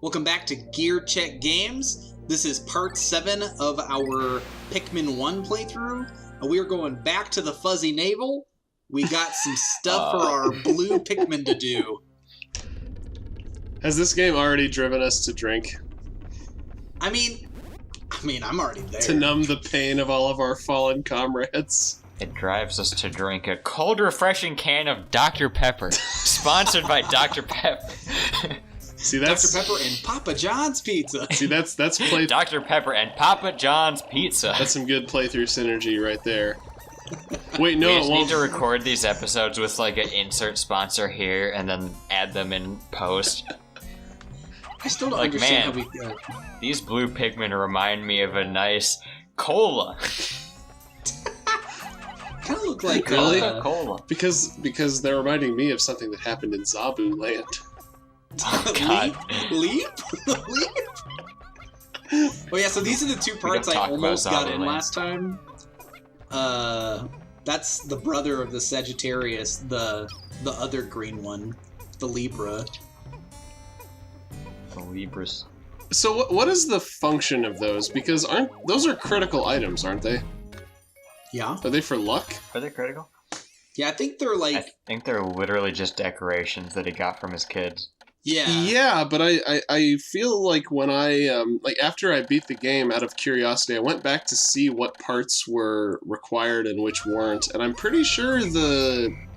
Welcome back to GearCheckGames. This is part 7 of our Pikmin 1 playthrough. We are going back to the Fuzzy Navel. We got some stuff for our blue Pikmin to do. Has this game already driven us to drink? I mean, I'm already there. To numb the pain of all of our fallen comrades. It drives us to drink a cold, refreshing can of Dr. Pepper, sponsored by Dr. Pepper. See, that's Dr. Pepper and Papa John's Pizza. See, that's play. Dr. Pepper and Papa John's Pizza. That's some good playthrough synergy right there. Wait, no, we it just won't. need to record these episodes with like an insert sponsor here, and then add them in post. I still don't Like, understand man, how we. These blue Pikmin remind me of a nice cola. Kind of look like Really? Cola. Because they're reminding me of something that happened in Zabu Land. Oh, God. Leap? Leap? Oh yeah, so these are the two parts I almost got in last time. That's the brother of the Sagittarius, the other green one, the Libra. The Libras. So what is the function of those? Because those are critical items, aren't they? Yeah. Are they for luck? Are they critical? Yeah, I think they're like... I think they're literally just decorations that he got from his kids. Yeah. Yeah, but I feel like when I after I beat the game out of curiosity, I went back to see what parts were required and which weren't, and I'm pretty sure I'm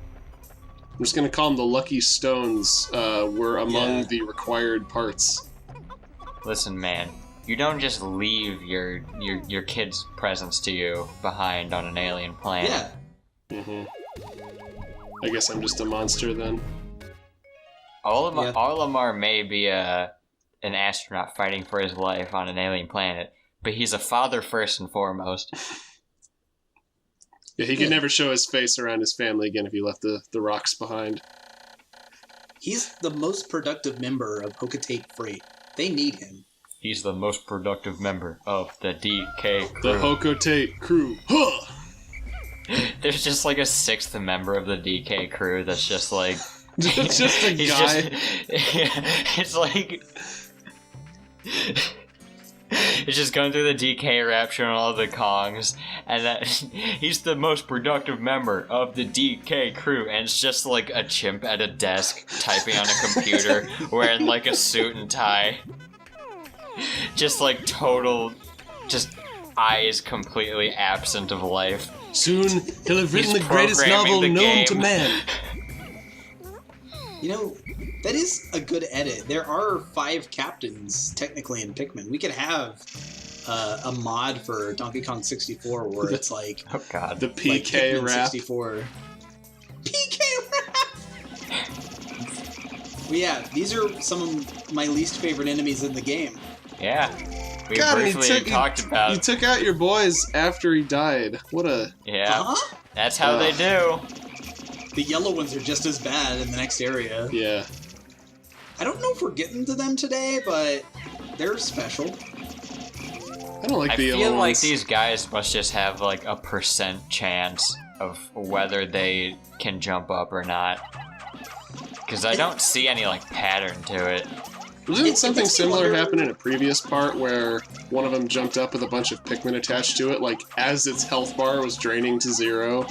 just gonna call them the lucky stones were among the required parts. Listen, man, you don't just leave your kids' presents to you behind on an alien planet. Yeah. I guess I'm just a monster then. Olimar may be an astronaut fighting for his life on an alien planet, but he's a father first and foremost. Yeah, he could never show his face around his family again if he left the rocks behind. He's the most productive member of Hokotate Freight. They need him. He's the most productive member of the DK crew. The Hokotate crew. Huh! There's just like a sixth member of the DK crew that's just like... just a guy. It's like... It's just going through the DK rap showing all the Kongs, and that he's the most productive member of the DK crew, and it's just like a chimp at a desk typing on a computer, wearing like a suit and tie. Just like total, just eyes completely absent of life. Soon he'll have written He's the greatest novel programming the known game. to man. You know, that is a good edit. There are 5 captains, technically, in Pikmin. We could have a mod for Donkey Kong 64 where it's like... Oh god. The PK like rap. 64. PK rap! Well, yeah, these are some of my least favorite enemies in the game. Yeah. We God, briefly talked about... You took out your boys after he died. What a... Yeah. Huh? That's how they do. The yellow ones are just as bad in the next area. Yeah. I don't know if we're getting to them today, but they're special. I don't like I the yellow feel like ones. these guys must just have like a % chance of whether they can jump up or not. Because I don't see any like pattern to it. Wasn't something makes me similar wonder- happen in a previous part where one of them jumped up with a bunch of Pikmin attached to it, like as its health bar was draining to 0?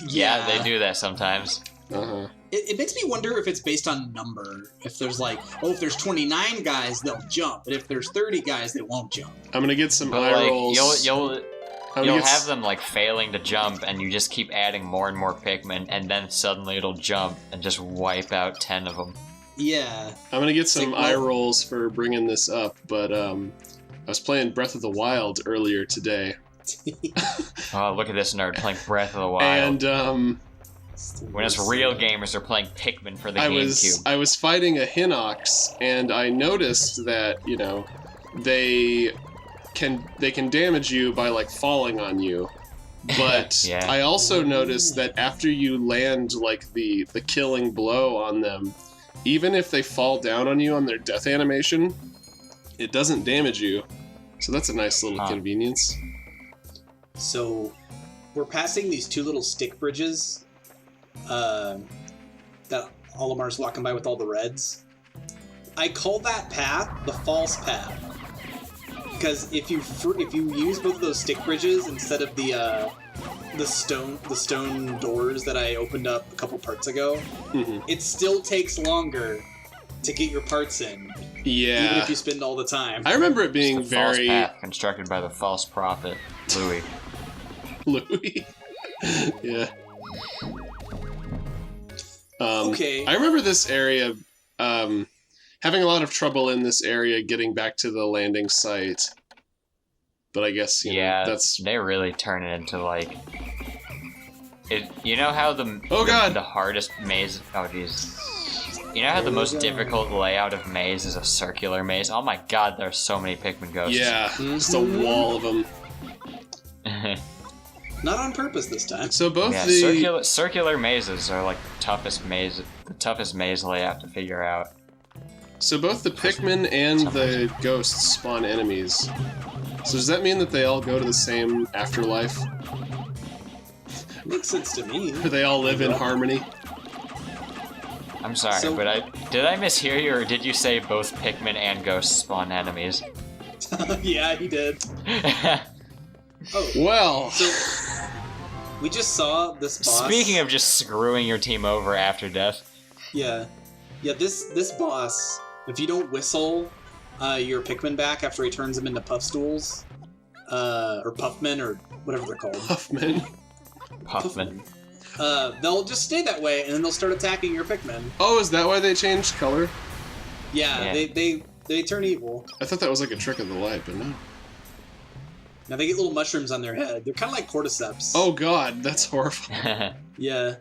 Yeah, they do that sometimes. Uh-huh. It makes me wonder if it's based on number. If there's like, if there's 29 guys, they'll jump. But if there's 30 guys, they won't jump. I'm gonna get some But eye like rolls. you'll I'm gonna get have them like failing to jump, and you just keep adding more and more Pikmin, and then suddenly it'll jump and just wipe out 10 of them. Yeah. I'm gonna get some Like, eye well- rolls for bringing this up, but I was playing Breath of the Wild earlier today, Oh, look at this nerd playing Breath of the Wild. and When us real gamers are playing Pikmin for the GameCube. I was fighting a Hinox, and I noticed that they can damage you by like falling on you, but Yeah. I also noticed that after you land like the killing blow on them, even if they fall down on you on their death animation, it doesn't damage you. So that's a nice little convenience. So, we're passing these 2 little stick bridges that Olimar's walking by with all the reds. I call that path the false path. Because if you use both of those stick bridges instead of the stone doors that I opened up a couple parts ago, it still takes longer to get your parts in. Yeah. Even if you spend all the time. I remember it being It's the very... false path constructed by the false prophet, Louis. Louis. Yeah. Okay. I remember this area, having a lot of trouble in this area getting back to the landing site. But I guess, you know, that's... they really turn it into, like... you know how the... Oh, God! The hardest maze... Oh, jeez. You know how the most difficult layout of maze is a circular maze? Oh my god, there's so many Pikmin ghosts. Yeah, just a wall of them. Not on purpose this time. So both circular mazes are like the toughest maze layout to figure out. So both the Pikmin and the ghosts spawn enemies. So does that mean that they all go to the same afterlife? Makes sense to me. Or they all live in harmony? I'm sorry, but did I mishear you, or did you say both Pikmin and ghosts spawn enemies? Yeah, he did. Oh, well. So we just saw this boss. Speaking of just screwing your team over after death. Yeah, this boss. If you don't whistle your Pikmin back after he turns them into Puffstools, or Puffmen, or whatever they're called. Puffman. They'll just stay that way, and then they'll start attacking your Pikmin. Oh, is that why they changed color? Yeah. They turn evil. I thought that was like a trick of the light, but no. Now they get little mushrooms on their head. They're kind of like cordyceps. Oh god, that's horrifying. Yeah.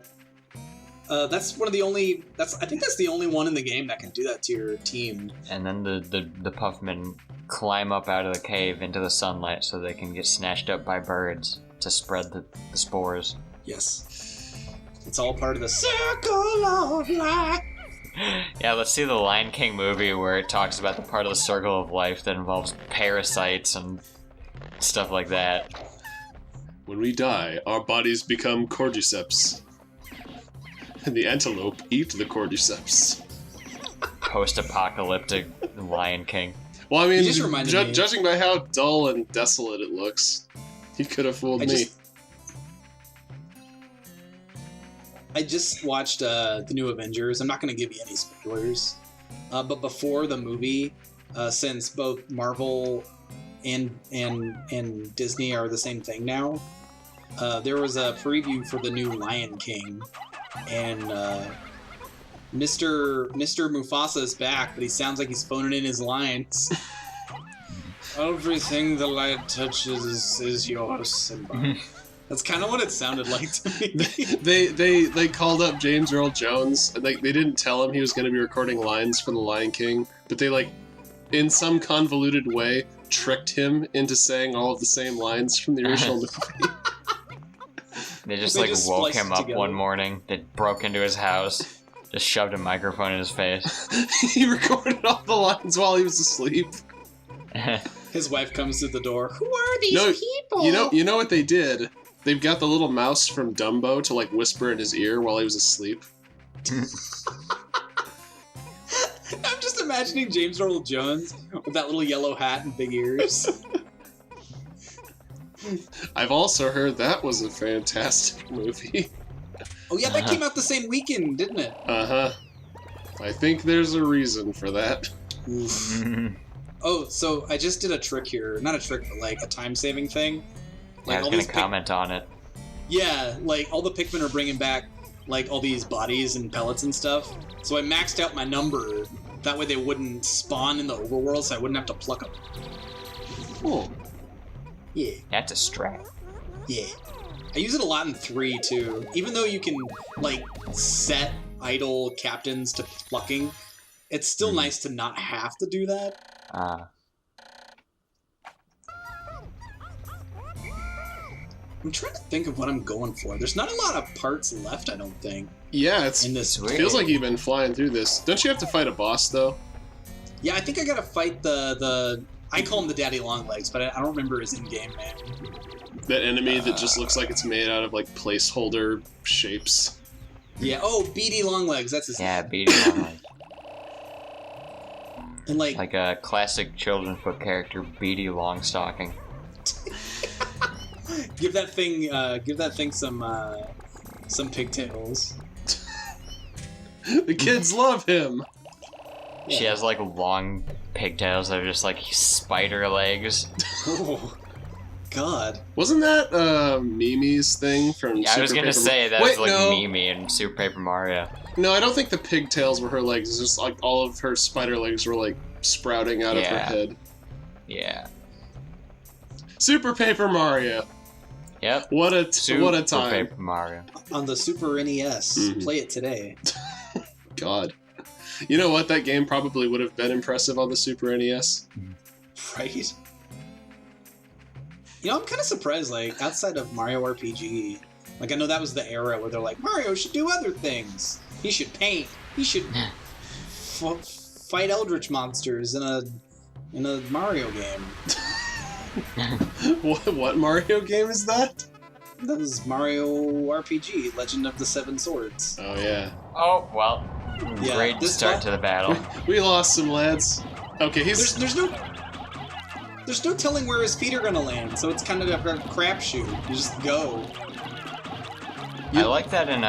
That's one of the only... I think that's the only one in the game that can do that to your team. And then the Puffmen climb up out of the cave into the sunlight so they can get snatched up by birds to spread the spores. Yes. It's all part of the circle of life. Yeah, let's see the Lion King movie where it talks about the part of the circle of life that involves parasites and stuff like that. When we die, our bodies become cordyceps. And the antelope eat the cordyceps. Post-apocalyptic Lion King. Well, I mean, just reminded me. Judging by how dull and desolate it looks, he could have fooled me. I just watched the new Avengers. I'm not going to give you any spoilers. But before the movie, since both Marvel and Disney are the same thing now, there was a preview for the new Lion King. And Mr. Mufasa is back, but he sounds like he's phoning in his lines. Everything the light touches is yours, Simba. That's kind of what it sounded like to me. They called up James Earl Jones, and they didn't tell him he was going to be recording lines for The Lion King, but they, in some convoluted way, tricked him into saying all of the same lines from the original movie. They just woke him up one morning, they broke into his house, just shoved a microphone in his face. He recorded all the lines while he was asleep. His wife comes to the door. Who are these people? You know what they did? They've got the little mouse from Dumbo to whisper in his ear while he was asleep. I'm just imagining James Earl Jones with that little yellow hat and big ears. I've also heard that was a fantastic movie. Oh yeah, that came out the same weekend, didn't it? Uh-huh. I think there's a reason for that. Oh, so I just did a trick here. Not a trick, but a time-saving thing. I was going to comment on it. Yeah, all the Pikmin are bringing back, all these bodies and pellets and stuff. So I maxed out my number. That way they wouldn't spawn in the overworld, so I wouldn't have to pluck them. Cool. Yeah. That's a strat. Yeah. I use it a lot in 3, too. Even though you can, set idle captains to plucking, it's still nice to not have to do that. I'm trying to think of what I'm going for. There's not a lot of parts left, I don't think. Yeah, it feels like you've been flying through this. Don't you have to fight a boss, though? Yeah, I think I gotta fight the I call him the Daddy Longlegs, but I don't remember his in-game name. That enemy that just looks like it's made out of, placeholder shapes. Yeah, oh, BD Longlegs, that's his name. Yeah, BD Longlegs. And like a classic children's book character, Beady Longstocking. give that thing some pigtails. The kids love him. She has like long pigtails that are just like spider legs. Oh, God. Wasn't that Mimi's thing from Yeah, Super I was gonna Paper say that Wait, was like no. Mimi in Super Paper Mario. No, I don't think the pigtails were her legs. It's just like all of her spider legs were like sprouting out of her Yeah. head. Yeah. Super Paper Mario. Yep. What a Super time. Paper Mario. On the Super NES. Mhm. Play it today. God. You know what? That game probably would have been impressive on the Super NES. Right? You know, I'm kind of surprised, like, outside of Mario RPG, like, I know that was the era where they're like, Mario should do other things. He should paint. He should fight eldritch monsters in a Mario game. What Mario game is that? That was Mario RPG, Legend of the Seven Swords. Oh, yeah. Oh, well. Yeah, Great this start one- to the battle. We lost some lads. Okay, he's... There's no telling where his feet are gonna land, so it's kind of a crapshoot. You just go. I like that in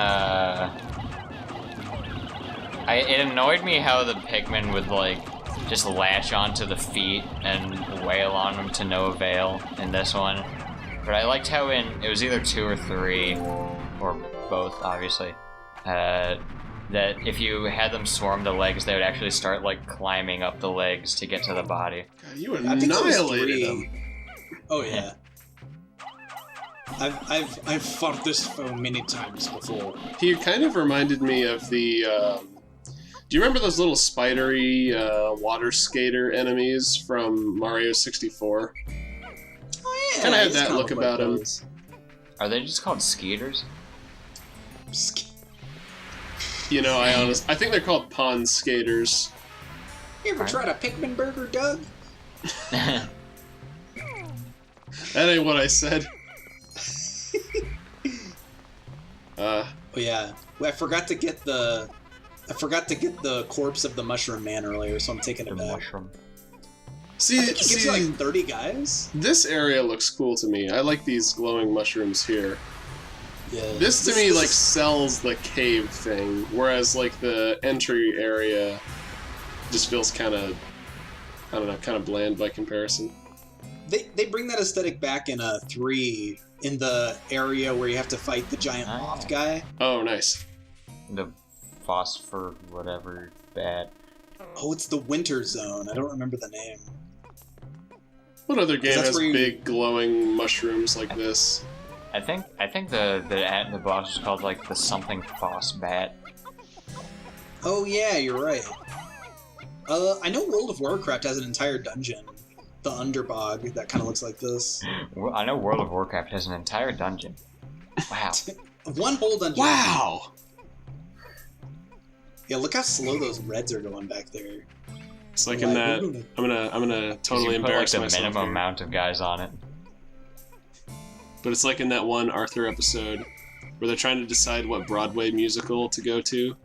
it annoyed me how the Pikmin would like just latch onto the feet and wail on them to no avail in this one. But I liked how it was either 2 or 3, or both, obviously, that if you had them swarm the legs, they would actually start like climbing up the legs to get to the body. God, you I think it was annihilated 3. him. Oh yeah. I've fought this foe many times before. He kind of reminded me of the... do you remember those little spidery water skater enemies from Mario 64? Oh yeah. Kinda had he's that kinda look like about him. those. Are they just called skeeters? You know, I think they're called pond skaters. You ever tried a Pikmin burger, Doug? That ain't what I said. Oh yeah. Well, I forgot to get the corpse of the Mushroom Man earlier, so I'm taking The it back. mushroom. See, I think he gives you like 30 guys. this area looks cool to me. I like these glowing mushrooms here. Yeah. This to me like sells the cave thing, whereas like the entry area just feels kind of, I don't know, kind of bland by comparison. They bring that aesthetic back in 3 in the area where you have to fight the giant Oh. moth guy. Oh, nice. The phosphor whatever bad. Oh, it's the Winter Zone. I don't remember the name. What other game that's has where you- big glowing mushrooms like this? I think the boss is called like the something Foss Bat. Oh yeah, you're right. I know World of Warcraft has an entire dungeon, the Underbog, that kind of looks like this. I know World of Warcraft has an entire dungeon. Wow. One whole dungeon. Wow! Yeah, look how slow those reds are going back there. It's like Like, in that. we're I'm gonna totally you put like embarrass the myself. minimum here. amount of guys on it. But it's like in that one Arthur episode where they're trying to decide what Broadway musical to go to,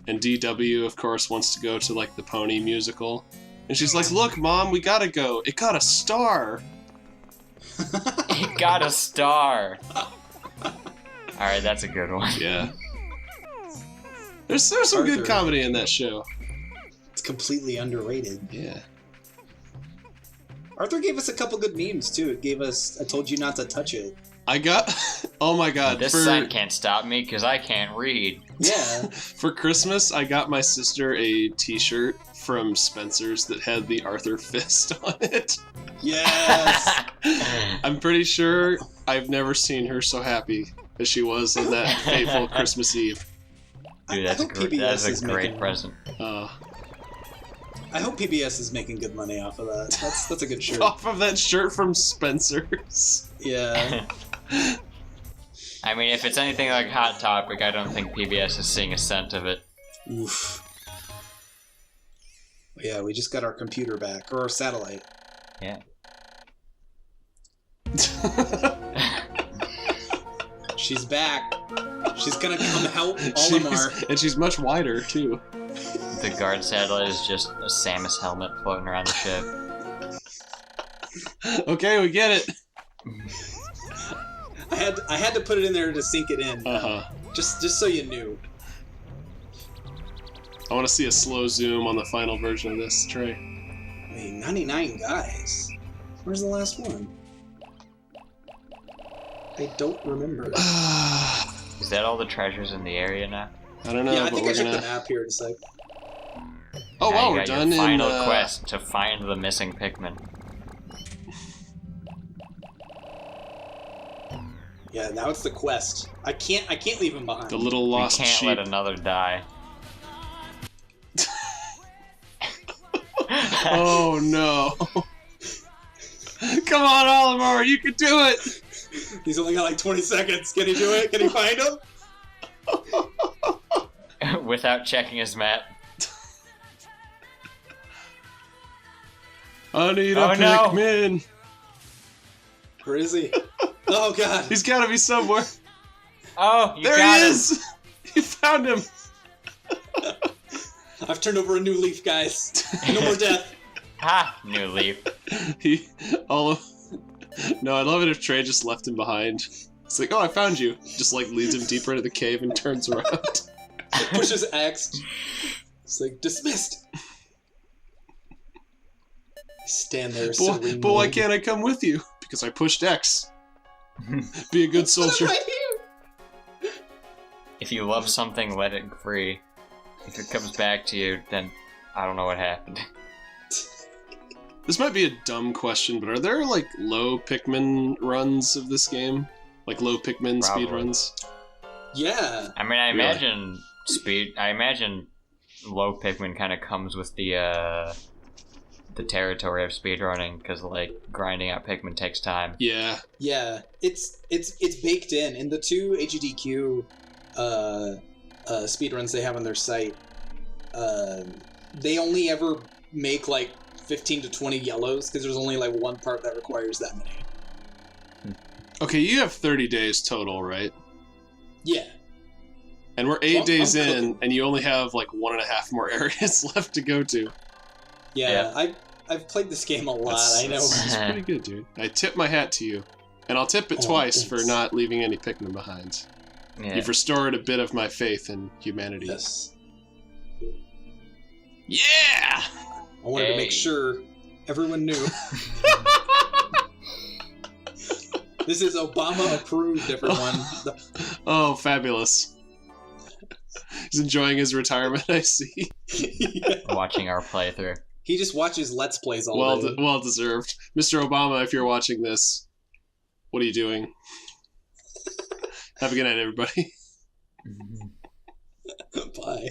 and DW, of course, wants to go to like the Pony musical, and she's like, "Look, Mom, we gotta go. It got a star." It got a star. Alright, that's a good one. Yeah. There's some good Arthur. comedy in that show. It's completely underrated. Yeah. Arthur gave us a couple good memes too. It gave us "I told you not to touch it." I got. Oh my God! This sign can't stop me because I can't read. Yeah. For Christmas, I got my sister a T-shirt from Spencer's that had the Arthur fist on it. Yes. I'm pretty sure I've never seen her so happy as she was on that fateful Christmas Eve. Dude, I that's a hope great, PBS that's is a great making- present. I hope PBS is making good money off of that. That's a good shirt. Off of that shirt from Spencer's. Yeah. I mean, if it's anything like Hot Topic, I don't think PBS is seeing a cent of it. Oof. Yeah, we just got our computer back, or our satellite. Yeah. She's back. She's gonna come help Olimar. And she's much wider too. The guard satellite is just a Samus helmet floating around the ship. Okay, we get it. I had to put it in there to sink it in. Just so you knew. I want to see a slow zoom on the final version of this, Trey. Wait, 99 guys. Where's the last one? I don't remember. Is that all the treasures in the area now? I don't know, Yeah, I but think we're I checked gonna... the map here in a sec. Oh, Now wow, you we're got done your final in... quest to find the missing Pikmin. Yeah, now it's the quest. I can't leave him behind. The little We lost can't sheep. let another die. Oh, no. Come on, Olimar, you can do it! He's only got like 20 seconds. Can he do it? Can he find him? Without checking his map. I need a Oh, no. Pikmin! Where is he? Oh god. He's gotta be somewhere. Oh, you There got he him. is! You found him! I've turned over a new leaf, guys. No more death. Ha! New leaf. No, I'd love it if Trey just left him behind. It's like, oh, I found you. Just like leads him deeper into the cave and turns around. Pushes X. It's like, dismissed. Stand there, But why can't I come with you? Because I pushed X. Be a good soldier. Right here. If you love something, let it free. If it comes back to you, then I don't know what happened. This might be a dumb question, but are there like low Pikmin runs of this game? Like low Pikmin Probably. speed runs? Yeah. I mean, I Really? imagine I imagine low Pikmin kind of comes with the territory of speedrunning, because like grinding out Pikmin takes time. Yeah. Yeah. It's baked in the two AGDQ speedruns they have on their site. They only ever make like 15 to 20 yellows because there's only like one part that requires that many. Okay, you have 30 days total, right? Yeah. And we're 8 Well, days I'm in, and you only have like 1.5 more areas left to go to. Yeah. I've played this game a lot. I know. That's pretty good, dude. I tip my hat to you. And I'll tip it twice for thanks. not leaving any Pikmin behind. Yeah. You've restored a bit of my faith in humanity. Yes. Yeah! I wanted to make sure everyone knew. This is Obama approved, everyone. Oh, fabulous. He's enjoying his retirement, I see. Yeah. Watching our playthrough. He just watches Let's Plays all day. Well deserved. Mr. Obama, if you're watching this, what are you doing? Have a good night, everybody. Bye.